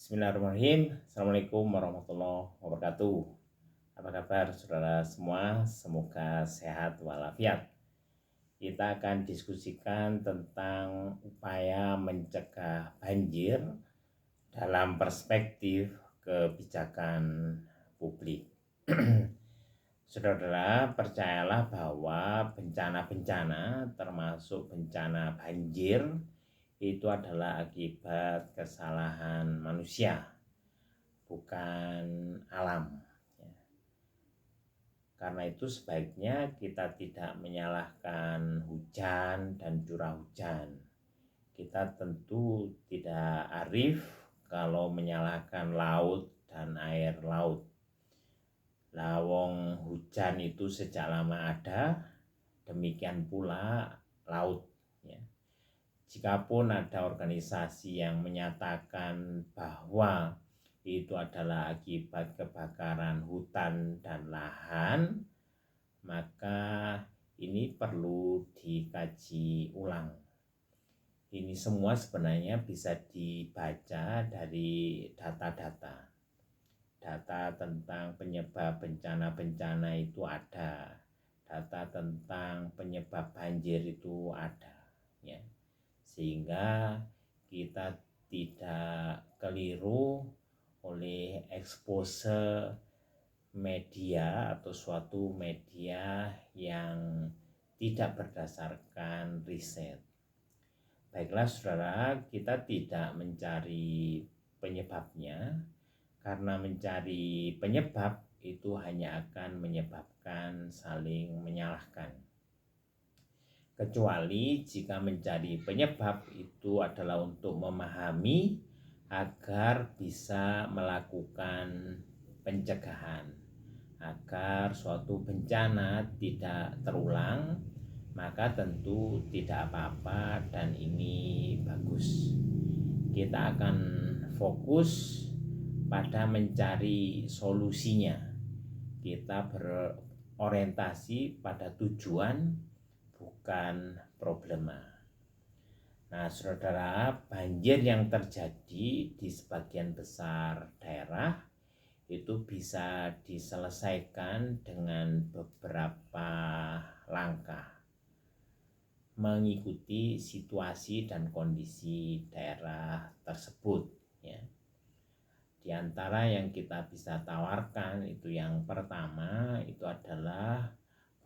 Bismillahirrahmanirrahim. Assalamualaikum warahmatullahi wabarakatuh. Apa kabar saudara semua? Semoga sehat walafiat. Kita akan diskusikan tentang upaya mencegah banjir dalam perspektif kebijakan publik. Saudara, percayalah bahwa bencana-bencana termasuk bencana banjir itu adalah akibat kesalahan manusia, bukan alam. Karena itu sebaiknya kita tidak menyalahkan hujan dan curah hujan. Kita tentu tidak arif kalau menyalahkan laut dan air laut. Lawong hujan itu sejak lama ada, demikian pula laut. Jikapun ada organisasi yang menyatakan bahwa itu adalah akibat kebakaran hutan dan lahan, maka ini perlu dikaji ulang. Ini semua sebenarnya bisa dibaca dari data-data. Data tentang penyebab bencana-bencana itu ada. Data tentang penyebab banjir itu ada. Ya. Sehingga kita tidak keliru oleh expose media atau suatu media yang tidak berdasarkan riset. Baiklah saudara, kita tidak mencari penyebabnya, karena mencari penyebab itu hanya akan menyebabkan saling menyalahkan. Kecuali jika mencari penyebab itu adalah untuk memahami agar bisa melakukan pencegahan, agar suatu bencana tidak terulang, maka tentu tidak apa-apa dan ini bagus. Kita akan fokus pada mencari solusinya. Kita berorientasi pada tujuan, bukan problema. Nah, saudara, banjir yang terjadi di sebagian besar daerah itu bisa diselesaikan dengan beberapa langkah, mengikuti situasi dan kondisi daerah tersebut. Ya. Di antara yang kita bisa tawarkan itu yang pertama itu adalah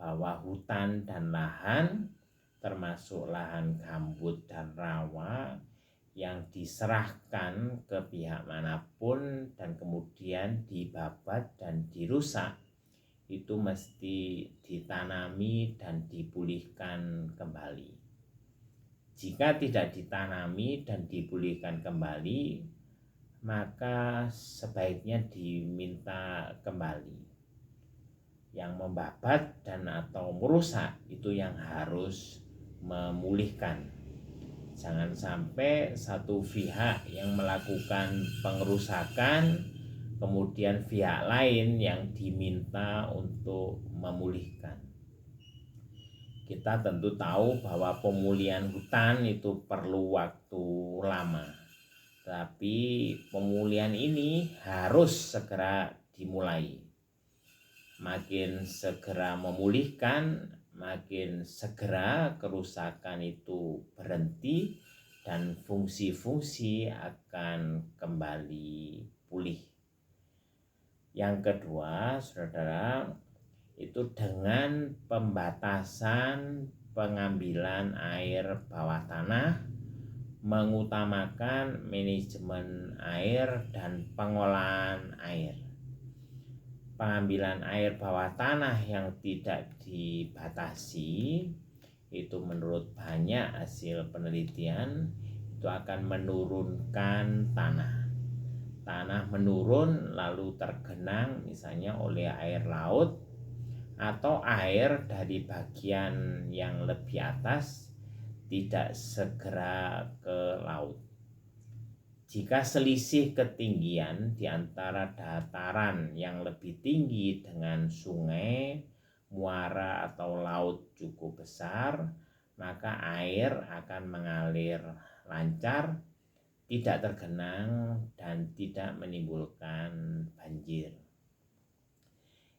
bahwa hutan dan lahan termasuk lahan gambut dan rawa yang diserahkan ke pihak manapun dan kemudian dibabat dan dirusak itu mesti ditanami dan dipulihkan kembali. Jika tidak ditanami dan dipulihkan kembali, maka sebaiknya diminta kembali. Yang membabat dan atau merusak itu yang harus memulihkan. Jangan sampai satu pihak yang melakukan pengerusakan, kemudian pihak lain yang diminta untuk memulihkan. Kita tentu tahu bahwa pemulihan hutan itu perlu waktu lama. Tapi pemulihan ini harus segera dimulai. Makin segera memulihkan, makin segera kerusakan itu berhenti dan fungsi-fungsi akan kembali pulih. Yang kedua, saudara, itu dengan pembatasan pengambilan air bawah tanah, mengutamakan manajemen air dan pengolahan air. Pengambilan air bawah tanah yang tidak dibatasi itu menurut banyak hasil penelitian itu akan menurunkan tanah. Tanah menurun lalu tergenang misalnya oleh air laut atau air dari bagian yang lebih atas tidak segera ke laut. Jika selisih ketinggian di antara dataran yang lebih tinggi dengan sungai, muara atau laut cukup besar, maka air akan mengalir lancar, tidak tergenang dan tidak menimbulkan banjir.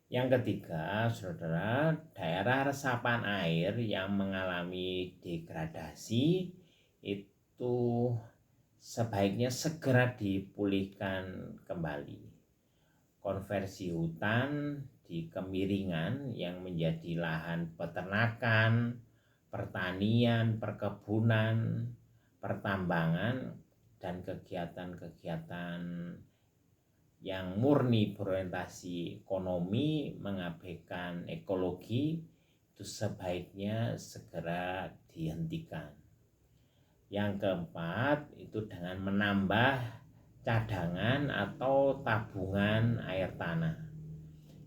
Yang ketiga, saudara, daerah resapan air yang mengalami degradasi itu sebaiknya segera dipulihkan kembali. Konversi hutan di kemiringan yang menjadi lahan peternakan, pertanian, perkebunan, pertambangan, dan kegiatan-kegiatan yang murni berorientasi ekonomi mengabaikan ekologi itu sebaiknya segera dihentikan. Yang keempat itu dengan menambah cadangan atau tabungan air tanah.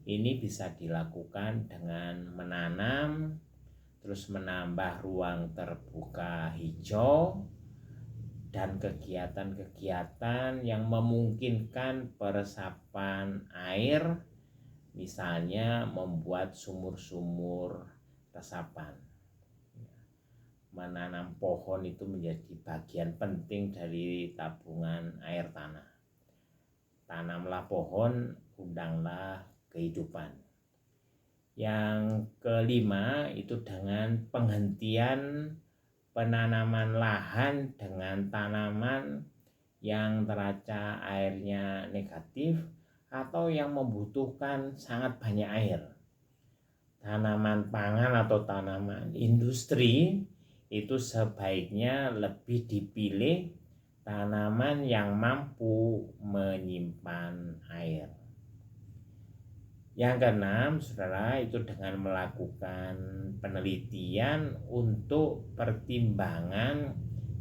Ini bisa dilakukan dengan menanam, terus menambah ruang terbuka hijau, dan kegiatan-kegiatan yang memungkinkan peresapan air, misalnya membuat sumur-sumur resapan. Menanam pohon itu menjadi bagian penting dari tabungan air tanah. Tanamlah pohon, undanglah kehidupan. Yang kelima itu dengan penghentian penanaman lahan dengan tanaman yang neraca airnya negatif atau yang membutuhkan sangat banyak air. Tanaman pangan atau tanaman industri itu sebaiknya lebih dipilih tanaman yang mampu menyimpan air. Yang keenam, saudara, itu dengan melakukan penelitian untuk pertimbangan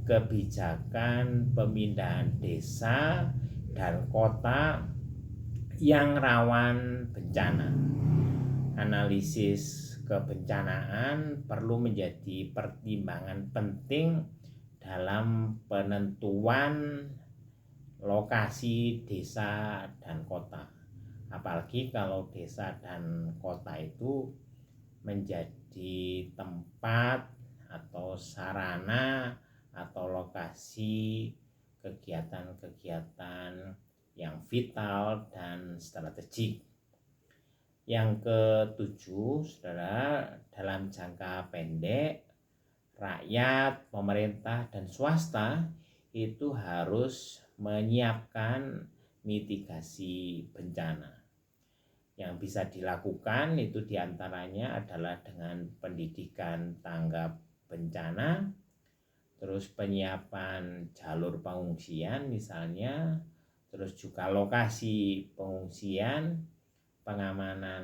kebijakan pemindahan desa dan kota yang rawan bencana. Analisis kebencanaan perlu menjadi pertimbangan penting dalam penentuan lokasi desa dan kota. Apalagi kalau desa dan kota itu menjadi tempat atau sarana atau lokasi kegiatan-kegiatan yang vital dan strategik. Yang ketujuh, saudara, dalam jangka pendek, rakyat, pemerintah, dan swasta itu harus menyiapkan mitigasi bencana. Yang bisa dilakukan itu diantaranya adalah dengan pendidikan tanggap bencana, terus penyiapan jalur pengungsian misalnya, terus juga lokasi pengungsian, pengamanan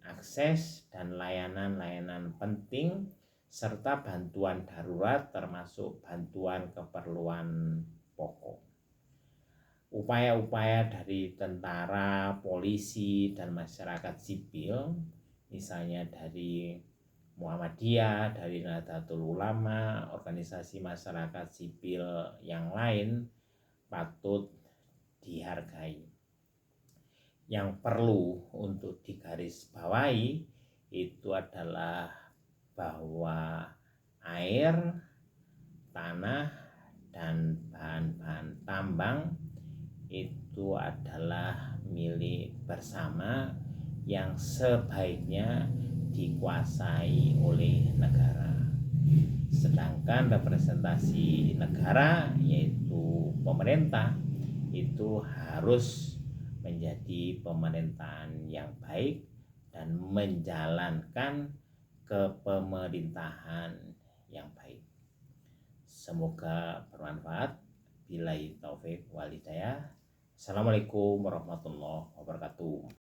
akses dan layanan-layanan penting, serta bantuan darurat termasuk bantuan keperluan pokok. Upaya-upaya dari tentara, polisi, dan masyarakat sipil, misalnya dari Muhammadiyah, dari Nahdlatul Ulama, organisasi masyarakat sipil yang lain patut dihargai. Yang perlu untuk digarisbawahi itu adalah bahwa air, tanah, dan bahan-bahan tambang itu adalah milik bersama yang sebaiknya dikuasai oleh negara. Sedangkan representasi negara yaitu pemerintah itu harus menjadi pemerintahan yang baik dan menjalankan kepemerintahan yang baik. Semoga bermanfaat. Billahi taufik wal hidayah. Assalamualaikum warahmatullahi wabarakatuh.